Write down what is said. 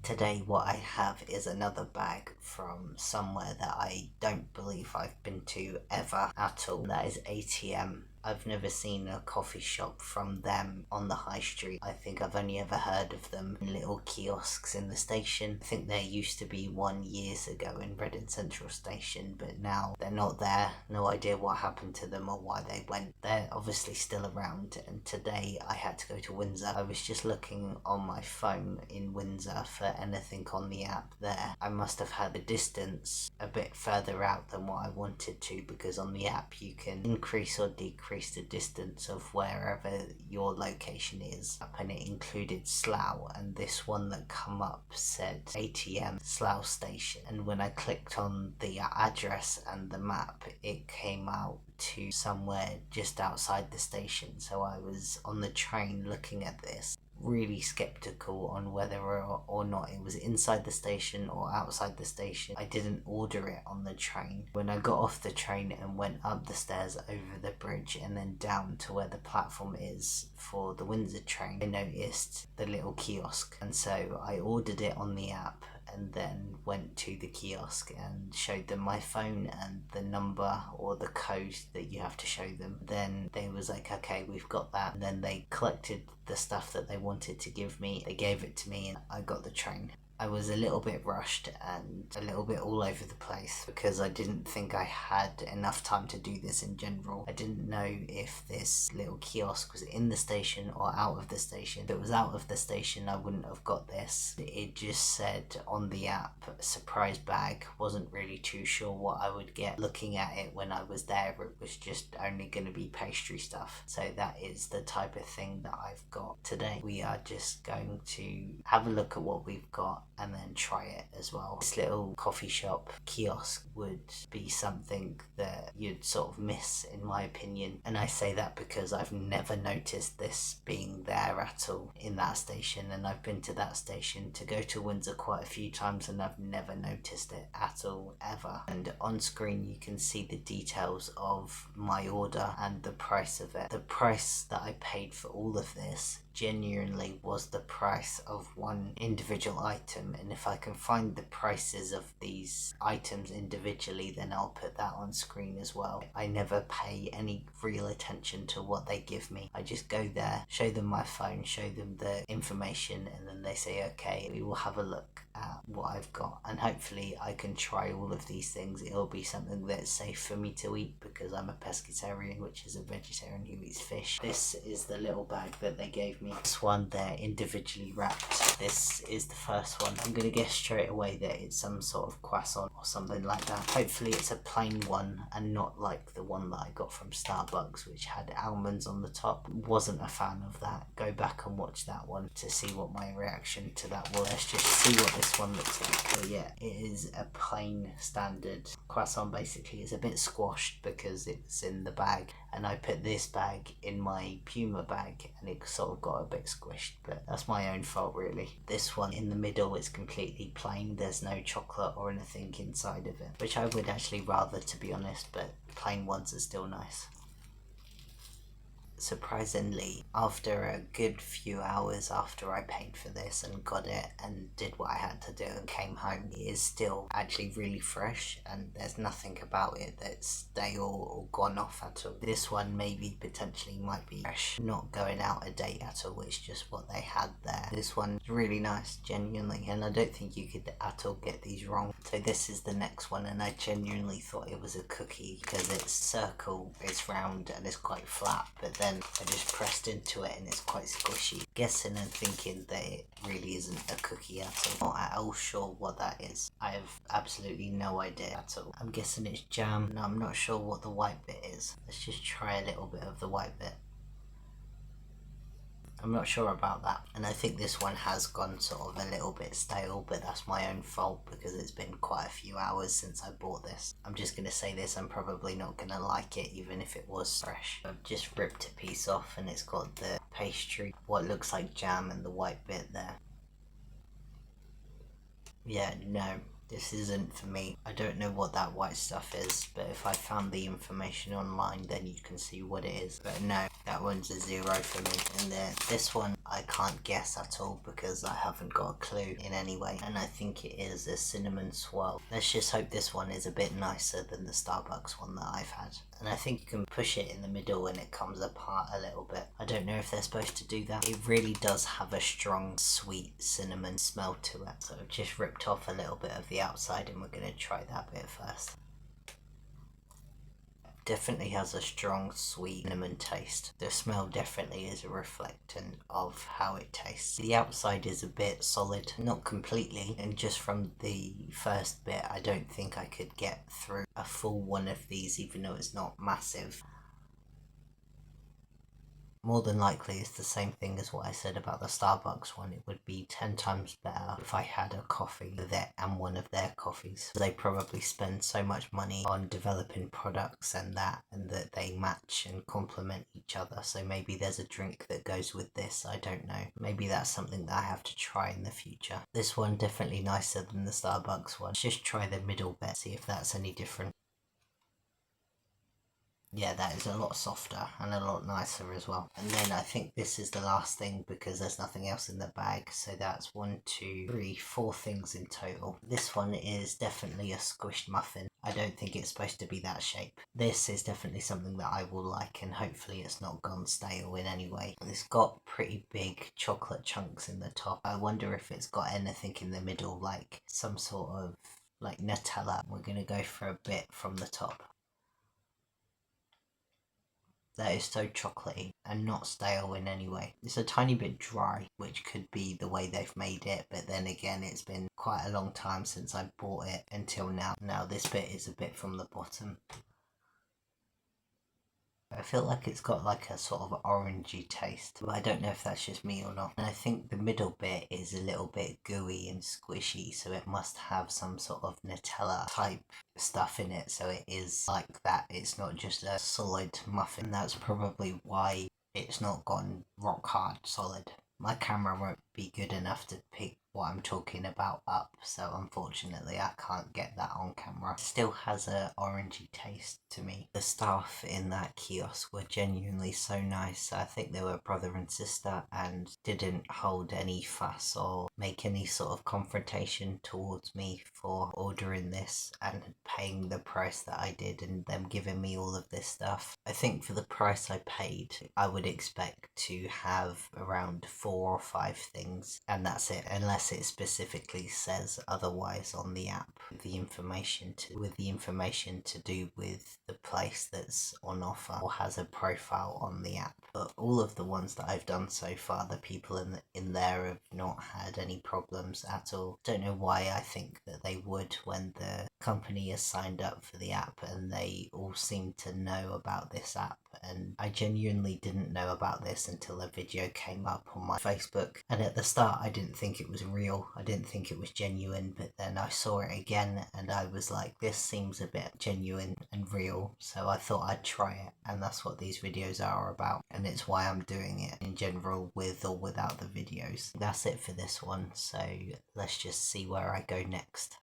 Today what I have is another bag from somewhere that I don't believe I've been to ever at all. That is ATM. I've never seen a coffee shop from them on the high street. I think I've only ever heard of them in little kiosks in the station. I think there used to be one years ago in Reading Central Station, but now they're not there. No idea what happened to them or why they went. They're obviously still around, and today I had to go to Windsor. I was just looking on my phone in Windsor for anything on the app there. I must have had a distance a bit further out than what I wanted to, because on the app you can increase or decrease the distance of wherever your location is, and it included Slough, and this one that come up said ATM Slough Station, and when I clicked on the address and the map it came out to somewhere just outside the station. So I was on the train looking at this, really skeptical on whether or not it was inside the station or outside the station. I didn't order it on the train. When I got off the train and went up the stairs over the bridge and then down to where the platform is for the Windsor train, I noticed the little kiosk, and so I ordered it on the app and then went to the kiosk and showed them my phone and the number or the code that you have to show them. Then they was like, okay, we've got that. And then they collected the stuff that they wanted to give me. They gave it to me and I got the train. I was a little bit rushed and a little bit all over the place because I didn't think I had enough time to do this in general. I didn't know if this little kiosk was in the station or out of the station. If it was out of the station, I wouldn't have got this. It just said on the app, surprise bag. Wasn't really too sure what I would get. Looking at it when I was there, it was just only going to be pastry stuff. So that is the type of thing that I've got today. We are just going to have a look at what we've got and then try it as well. This little coffee shop kiosk would be something that you'd sort of miss, in my opinion, and I say that because I've never noticed this being there at all in that station, and I've been to that station to go to Windsor quite a few times and I've never noticed it at all ever. And on screen you can see the details of my order and the price of it. The price that I paid for all of this genuinely was the price of one individual item, and if I can find the prices of these items individually then I'll put that on screen as well. I never pay any real attention to what they give me. I just go there, show them my phone, show them the information, and then they say okay, we will have a look at what I've got, and hopefully I can try all of these things. It'll be something that's safe for me to eat because I'm a pescatarian, which is a vegetarian who eats fish. This is the little bag that they gave me. This one, they're individually wrapped. This is the first one. I'm gonna guess straight away that it's some sort of croissant or something like that. Hopefully it's a plain one and not like the one that I got from Starbucks which had almonds on the top. Wasn't a fan of that. Go back and watch that one to see what my reaction to that was. Let's just see what this one looks like. So yeah, it is a plain standard croissant. Basically it's a bit squashed because it's in the bag, and I put this bag in my Puma bag and it sort of got a bit squished, but that's my own fault really. This one in the middle is completely plain. There's no chocolate or anything inside of it, which I would actually rather, to be honest, but plain ones are still nice. Surprisingly, after a good few hours after I paid for this and got it and did what I had to do and came home, it is still actually really fresh and there's nothing about it that's stale or gone off at all. This one maybe potentially might be fresh, not going out a date at all, it's just what they had there. This one's really nice, genuinely, and I don't think you could at all get these wrong. So this is the next one, and I genuinely thought it was a cookie because it's circle, it's round and it's quite flat, but then I just pressed into it and it's quite squishy. Guessing and thinking that it really isn't a cookie at all. Not at all sure what that is. I have absolutely no idea at all. I'm guessing it's jam. No, I'm not sure what the white bit is. Let's just try a little bit of the white bit. I'm not sure about that, and I think this one has gone sort of a little bit stale, but that's my own fault because it's been quite a few hours since I bought this. I'm just going to say this, I'm probably not going to like it even if it was fresh. I've just ripped a piece off and it's got the pastry, what looks like jam, and the white bit there. Yeah, no. This isn't for me. I don't know what that white stuff is, but if I found the information online then you can see what it is. But no, that one's a 0 for me. And this one I can't guess at all because I haven't got a clue in any way. And I think it is a cinnamon swirl. Let's just hope this one is a bit nicer than the Starbucks one that I've had. And I think you can push it in the middle and it comes apart a little bit. I don't know if they're supposed to do that. It really does have a strong sweet cinnamon smell to it. So I've just ripped off a little bit of the outside and we're going to try that bit first. Definitely has a strong sweet cinnamon taste. The smell definitely is a reflectant of how it tastes. The outside is a bit solid, not completely, and just from the first bit I don't think I could get through a full one of these even though it's not massive. More than likely it's the same thing as what I said about the Starbucks one. It would be 10 times better if I had a coffee with it and one of their coffees. They probably spend so much money on developing products and that they match and complement each other. So maybe there's a drink that goes with this, I don't know. Maybe that's something that I have to try in the future. This one definitely nicer than the Starbucks one. Just try the middle bit, see if that's any different. Yeah, that is a lot softer and a lot nicer as well. And then I think this is the last thing because there's nothing else in the bag. So that's 1, 2, 3, 4 things in total. This one is definitely a squished muffin. I don't think it's supposed to be that shape. This is definitely something that I will like and hopefully it's not gone stale in any way. It's got pretty big chocolate chunks in the top. I wonder if it's got anything in the middle like some sort of like Nutella. We're going to go for a bit from the top. That is so chocolatey and not stale in any way. It's a tiny bit dry, which could be the way they've made it, but then again, it's been quite a long time since I bought it until now. Now this bit is a bit from the bottom. I feel like it's got like a sort of orangey taste, but I don't know if that's just me or not. And I think the middle bit is a little bit gooey and squishy, so it must have some sort of Nutella type stuff in it, so it is like that. It's not just a solid muffin. And that's probably why it's not gone rock hard solid. My camera won't be good enough to pick what I'm talking about up, so unfortunately I can't get that on camera. It still has a orangey taste to me. The staff in that kiosk were genuinely so nice. I think they were brother and sister and didn't hold any fuss or make any sort of confrontation towards me for ordering this and paying the price that I did and them giving me all of this stuff. I think for the price I paid, I would expect to have around 4 or 5 things and that's it, unless it specifically says otherwise on the app with the information to do with the place that's on offer or has a profile on the app. But all of the ones that I've done so far, the people in there have not had any problems at all. Don't know why I think that they would when the company has signed up for the app and they all seem to know about this app, and I genuinely didn't know about this until a video came up on my Facebook, and at the start I didn't think it was real, I didn't think it was genuine, but then I saw it again and I was like, this seems a bit genuine and real, so I thought I'd try it, and that's what these videos are about, and it's why I'm doing it in general with or without the videos. That's it for this one, so let's just see where I go next.